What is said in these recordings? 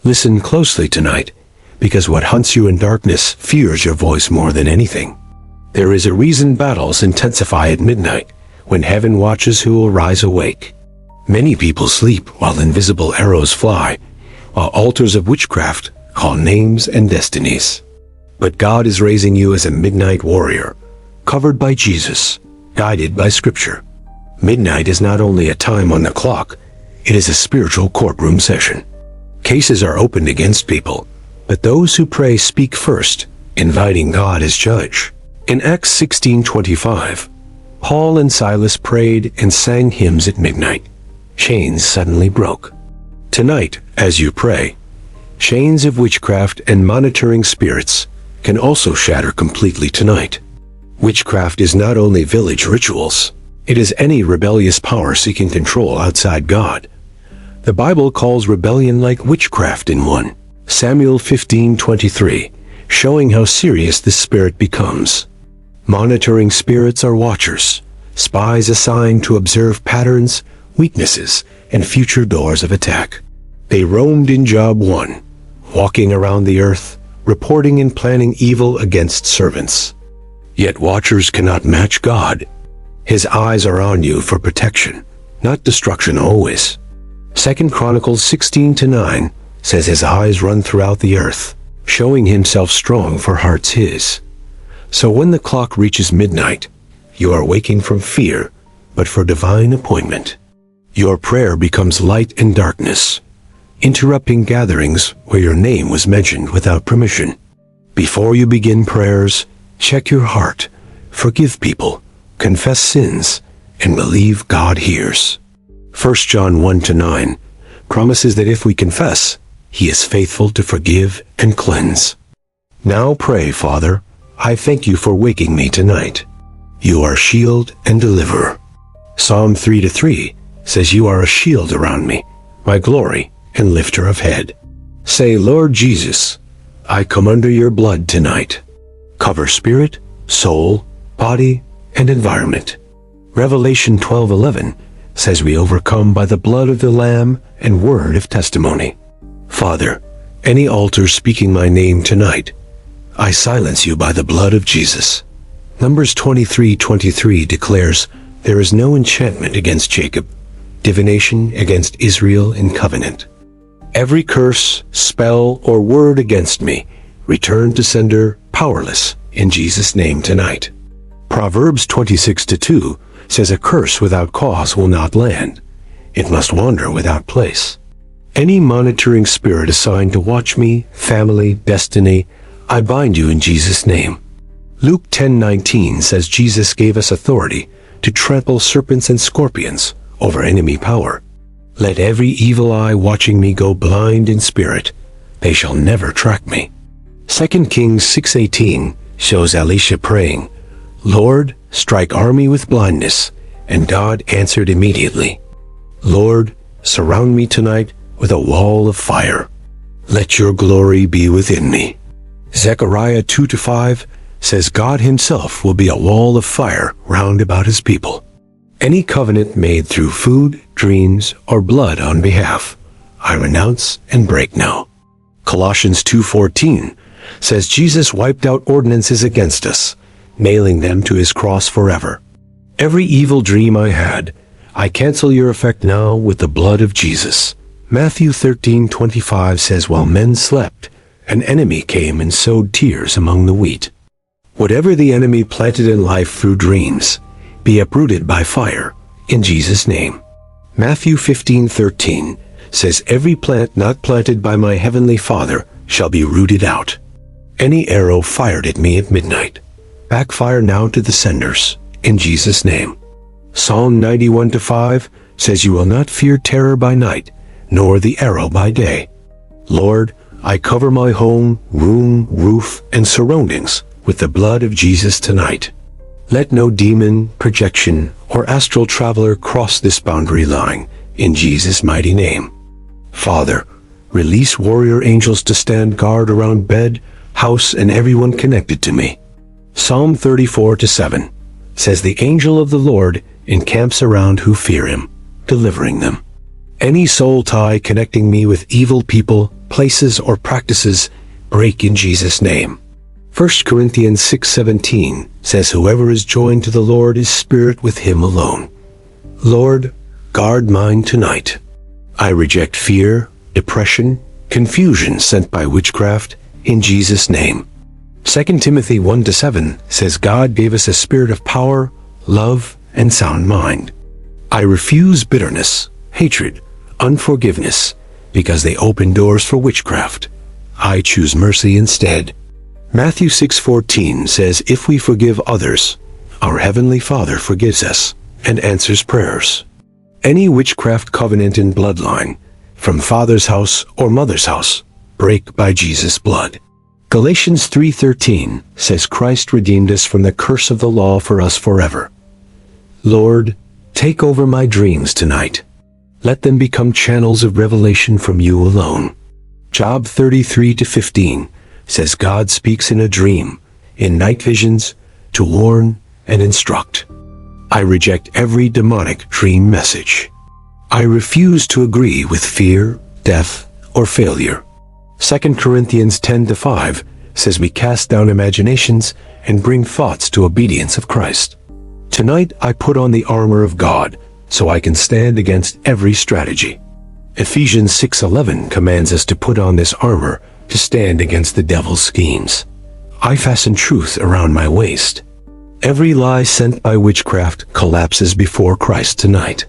Listen closely tonight, because what hunts you in darkness fears your voice more than anything. There is a reason battles intensify at midnight, when heaven watches who will rise awake. Many people sleep while invisible arrows fly, while altars of witchcraft call names and destinies. But God is raising you as a midnight warrior, covered by Jesus, guided by Scripture. Midnight is not only a time on the clock, it is a spiritual courtroom session. Cases are opened against people, but those who pray speak first, inviting God as judge. In Acts 16:25, Paul and Silas prayed and sang hymns at midnight. Chains suddenly broke. Tonight, as you pray, chains of witchcraft and monitoring spirits can also shatter completely tonight. Witchcraft is not only village rituals, it is any rebellious power seeking control outside God. The Bible calls rebellion like witchcraft in 1 Samuel 15:23, showing how serious this spirit becomes. Monitoring spirits are watchers, spies assigned to observe patterns, weaknesses, and future doors of attack. They roamed in Job 1, walking around the earth, reporting and planning evil against servants. Yet watchers cannot match God. His eyes are on you for protection, not destruction always. 2 Chronicles 16:9 says his eyes run throughout the earth, showing himself strong for hearts his. So when the clock reaches midnight, you are waking from fear, but for divine appointment. Your prayer becomes light in darkness, interrupting gatherings where your name was mentioned without permission. Before you begin prayers, check your heart, forgive people, confess sins, and believe God hears. 1 John 1-9 promises that if we confess, He is faithful to forgive and cleanse. Now pray, Father, I thank you for waking me tonight. You are shield and deliverer. Psalm 3-3 says you are a shield around me, my glory and lifter of head. Say, Lord Jesus, I come under your blood tonight. Cover spirit, soul, body, and environment. Revelation 12:11 says we overcome by the blood of the Lamb and word of testimony. Father, any altar speaking my name tonight, I silence you by the blood of Jesus. Numbers 23:23 declares, there is no enchantment against Jacob, divination against Israel in covenant. Every curse, spell, or word against me, return to sender powerless in Jesus' name tonight. Proverbs 26:2 says a curse without cause will not land. It must wander without place. Any monitoring spirit assigned to watch me, family, destiny, I bind you in Jesus' name. Luke 10:19 says Jesus gave us authority to trample serpents and scorpions over enemy power. Let every evil eye watching me go blind in spirit. They shall never track me. 2 Kings 6:18 shows Elisha praying, Lord, strike army with blindness, and God answered immediately. Lord, surround me tonight with a wall of fire. Let your glory be within me. Zechariah 2-5 says God himself will be a wall of fire round about his people. Any covenant made through food, dreams, or blood on behalf, I renounce and break now. Colossians 2:14 says Jesus wiped out ordinances against us, nailing them to his cross forever. Every evil dream I had, I cancel your effect now with the blood of Jesus. Matthew 13:25 says while men slept, an enemy came and sowed tears among the wheat. Whatever the enemy planted in life through dreams, be uprooted by fire, in Jesus' name. Matthew 15:13 says every plant not planted by my heavenly Father shall be rooted out. Any arrow fired at me at midnight, backfire now to the senders, in Jesus' name. Psalm 91:5 says you will not fear terror by night, nor the arrow by day. Lord, I cover my home, room, roof, and surroundings with the blood of Jesus tonight. Let no demon, projection, or astral traveler cross this boundary line, in Jesus' mighty name. Father, release warrior angels to stand guard around bed, house, and everyone connected to me. Psalm 34:7 says the angel of the Lord encamps around who fear him, delivering them. Any soul tie connecting me with evil people, places, or practices, break in Jesus' name. 1 Corinthians 6:17 says, "Whoever is joined to the Lord is spirit with him alone." Lord, guard mine tonight. I reject fear, depression, confusion sent by witchcraft in Jesus' name. 2 Timothy 1:7 says God gave us a spirit of power, love, and sound mind. I refuse bitterness, hatred, unforgiveness, because they open doors for witchcraft. I choose mercy instead. Matthew 6:14 says, "If we forgive others, our Heavenly Father forgives us and answers prayers." Any witchcraft covenant in bloodline, from father's house or mother's house, break by Jesus' blood. Galatians 3:13 says Christ redeemed us from the curse of the law for us forever. Lord, take over my dreams tonight. Let them become channels of revelation from you alone. Job 33:15 says God speaks in a dream, in night visions, to warn and instruct. I reject every demonic dream message. I refuse to agree with fear, death, or failure. 2 Corinthians 10:5 says we cast down imaginations and bring thoughts to obedience of Christ. Tonight I put on the armor of God so I can stand against every strategy. Ephesians 6:11 commands us to put on this armor to stand against the devil's schemes. I fasten truth around my waist. Every lie sent by witchcraft collapses before Christ tonight.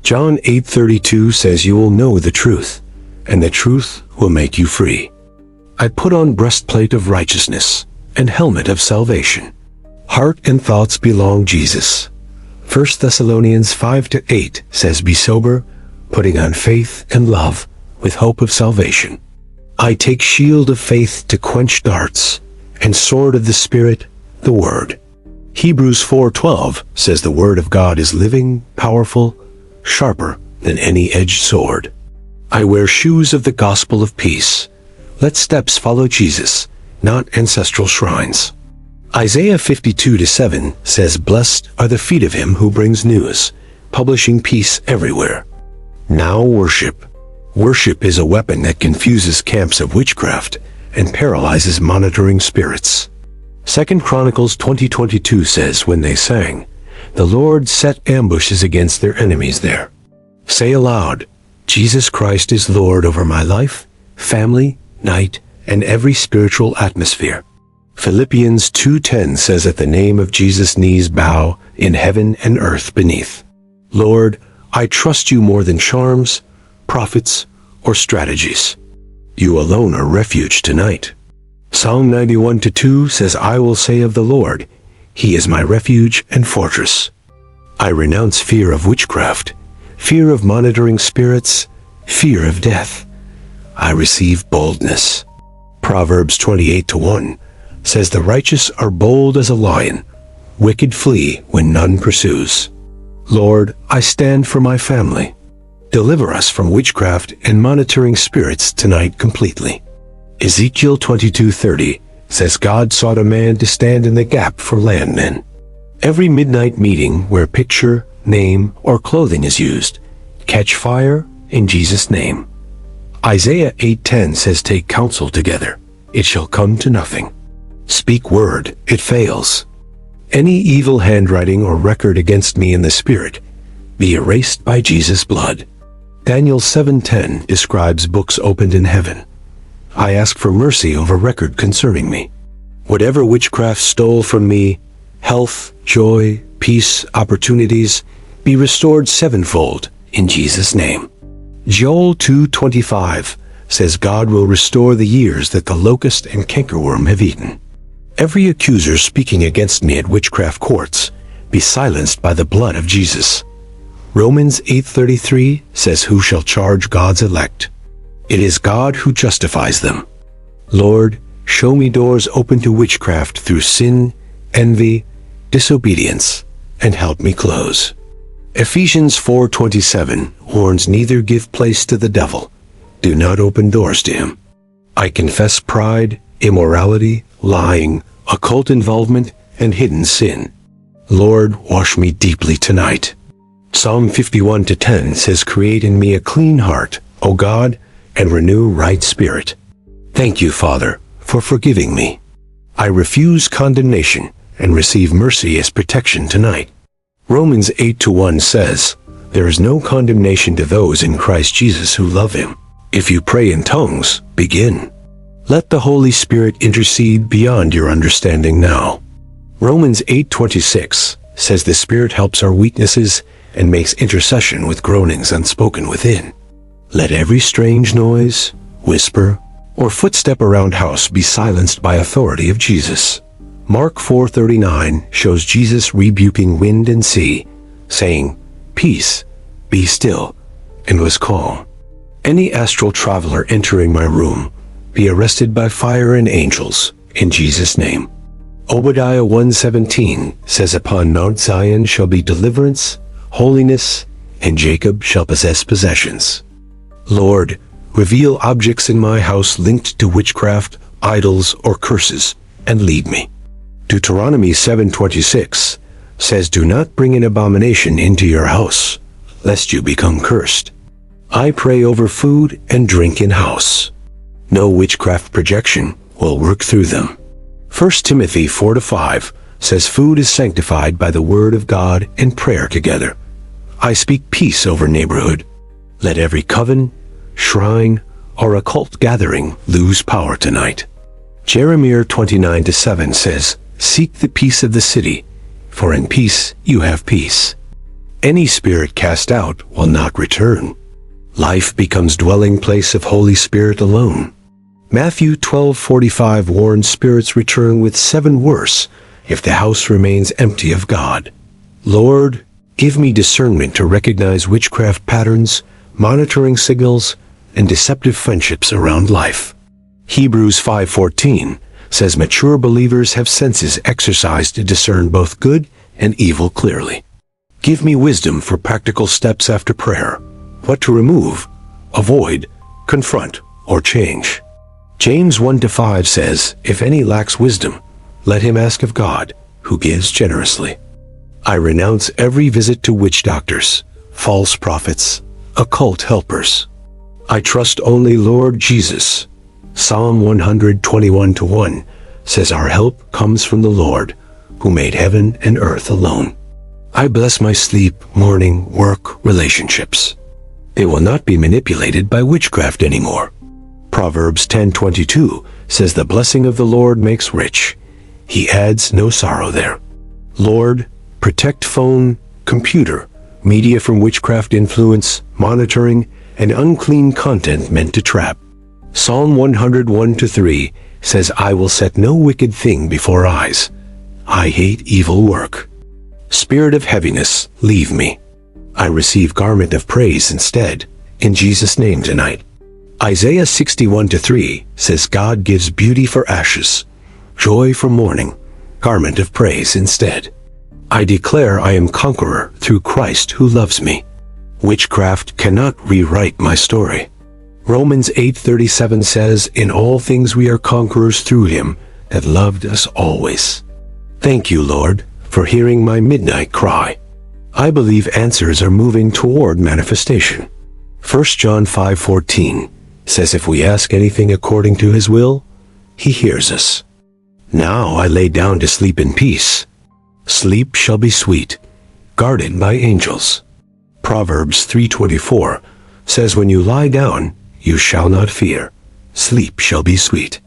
John 8:32 says you will know the truth, and the truth will make you free. I put on breastplate of righteousness and helmet of salvation. Heart and thoughts belong Jesus. 1 Thessalonians 5-8 says be sober, putting on faith and love with hope of salvation. I take shield of faith to quench darts, and sword of the Spirit, the Word. Hebrews 4:12 says the Word of God is living, powerful, sharper than any edged sword. I wear shoes of the gospel of peace. Let steps follow Jesus, not ancestral shrines. Isaiah 52:7 says blessed are the feet of him who brings news, publishing peace everywhere. Now worship. Worship is a weapon that confuses camps of witchcraft and paralyzes monitoring spirits. 2 Chronicles 20:22 says when they sang, the Lord set ambushes against their enemies there. Say aloud, Jesus Christ is Lord over my life, family, night, and every spiritual atmosphere. Philippians 2:10 says at the name of Jesus knees bow in heaven and earth beneath. Lord, I trust you more than charms, prophets, or strategies. You alone are refuge tonight. Psalm 91:2 says, I will say of the Lord, He is my refuge and fortress. I renounce fear of witchcraft, fear of monitoring spirits, fear of death. I receive boldness. Proverbs 28:1 says, the righteous are bold as a lion, wicked flee when none pursues. Lord, I stand for my family. Deliver us from witchcraft and monitoring spirits tonight completely. Ezekiel 22:30 says God sought a man to stand in the gap for landmen. Every midnight meeting where picture, name, or clothing is used, catch fire in Jesus' name. Isaiah 8:10 says take counsel together, it shall come to nothing. Speak word, it fails. Any evil handwriting or record against me in the spirit be erased by Jesus' blood. Daniel 7:10 describes books opened in heaven. I ask for mercy over record concerning me. Whatever witchcraft stole from me, health, joy, peace, opportunities, be restored sevenfold in Jesus' name. Joel 2:25 says God will restore the years that the locust and cankerworm have eaten. Every accuser speaking against me at witchcraft courts be silenced by the blood of Jesus. Romans 8:33 says who shall charge God's elect? It is God who justifies them. Lord, show me doors open to witchcraft through sin, envy, disobedience, and help me close. Ephesians 4:27 warns neither give place to the devil. Do not open doors to him. I confess pride, immorality, lying, occult involvement, and hidden sin. Lord, wash me deeply tonight. Psalm 51:10 says, create in me a clean heart, O God, and renew right spirit. Thank you, Father, for forgiving me. I refuse condemnation and receive mercy as protection tonight. Romans 8:1 says, "There is no condemnation to those in Christ Jesus who love him." If you pray in tongues, begin. Let the Holy Spirit intercede beyond your understanding now. Romans 8:26 says the Spirit helps our weaknesses and makes intercession with groanings unspoken within. Let every strange noise, whisper, or footstep around house be silenced by authority of Jesus. Mark 4:39 shows Jesus rebuking wind and sea, saying, "Peace, be still," and was calm. Any astral traveler entering my room, be arrested by fire and angels, in Jesus' name. Obadiah 1:17 says, "Upon Mount Zion shall be deliverance, holiness, and Jacob shall possess possessions." Lord, reveal objects in my house linked to witchcraft, idols, or curses, and lead me. Deuteronomy 7:26 says, "Do not bring an abomination into your house, lest you become cursed." I pray over food and drink in house. No witchcraft projection will work through them. 1 Timothy 4-5 says food is sanctified by the word of God and prayer together. I speak peace over neighborhood. Let every coven, shrine, or occult gathering lose power tonight. Jeremiah 29:7 says, "Seek the peace of the city, for in peace you have peace." Any spirit cast out will not return. Life becomes dwelling place of Holy Spirit alone. Matthew 12:45 warns spirits return with 7 worse if the house remains empty of God. Lord, give me discernment to recognize witchcraft patterns, monitoring signals, and deceptive friendships around life. Hebrews 5:14 says mature believers have senses exercised to discern both good and evil clearly. Give me wisdom for practical steps after prayer, what to remove, avoid, confront, or change. James 1-5 says, "If any lacks wisdom, let him ask of God, who gives generously." I renounce every visit to witch doctors, false prophets, occult helpers. I trust only Lord Jesus. Psalm 121:1 says our help comes from the Lord, who made heaven and earth alone. I bless my sleep, morning, work, relationships. They will not be manipulated by witchcraft anymore. Proverbs 10:22 says the blessing of the Lord makes rich. He adds no sorrow there. Lord, protect phone, computer, media from witchcraft influence, monitoring, and unclean content meant to trap. Psalm 101:3 says, "I will set no wicked thing before eyes. I hate evil work." Spirit of heaviness, leave me. I receive garment of praise instead, in Jesus' name tonight. Isaiah 61:3 says God gives beauty for ashes, joy for mourning, garment of praise instead. I declare I am conqueror through Christ who loves me. Witchcraft cannot rewrite my story. Romans 8:37 says, "In all things we are conquerors through him that loved us always." Thank you, Lord, for hearing my midnight cry. I believe answers are moving toward manifestation. 1 John 5:14 says if we ask anything according to his will, he hears us. Now I lay down to sleep in peace. Sleep shall be sweet, guarded by angels. Proverbs 3:24 says when you lie down, you shall not fear. Sleep shall be sweet.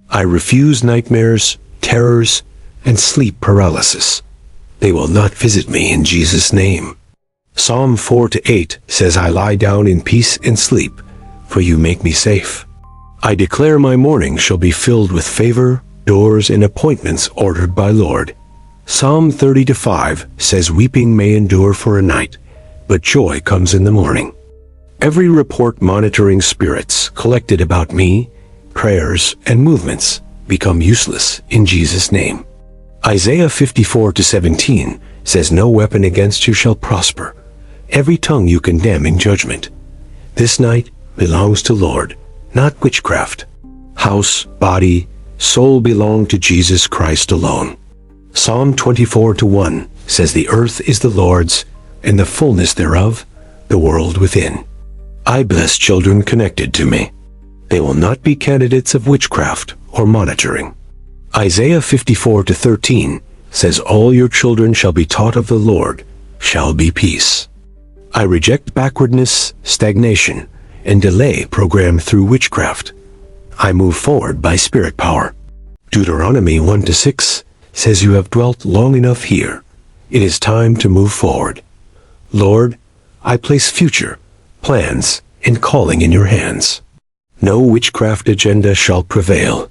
I refuse nightmares, terrors, and sleep paralysis. They will not visit me in Jesus' name. Psalm 4-8 says I lie down in peace and sleep, for you make me safe. I declare my morning shall be filled with favor, doors, and appointments ordered by Lord. Psalm 30-5 says weeping may endure for a night, but joy comes in the morning. Every report monitoring spirits collected about me, prayers, and movements become useless in Jesus' name. Isaiah 54-17 says no weapon against you shall prosper. Every tongue you condemn in judgment. This night belongs to Lord, not witchcraft. House, body, soul belong to Jesus Christ alone. Psalm 24-1 says the earth is the Lord's, and the fullness thereof, the world within. I bless children connected to me. They will not be candidates of witchcraft or monitoring. Isaiah 54:13 says, "All your children shall be taught of the Lord, shall be peace." I reject backwardness, stagnation, and delay programmed through witchcraft. I move forward by spirit power. Deuteronomy 1-6 says, "You have dwelt long enough here. It is time to move forward." Lord, I place future, plans, and calling in your hands. No witchcraft agenda shall prevail.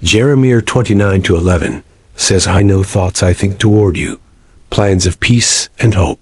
Jeremiah 29-11 says, "I know thoughts I think toward you, plans of peace and hope,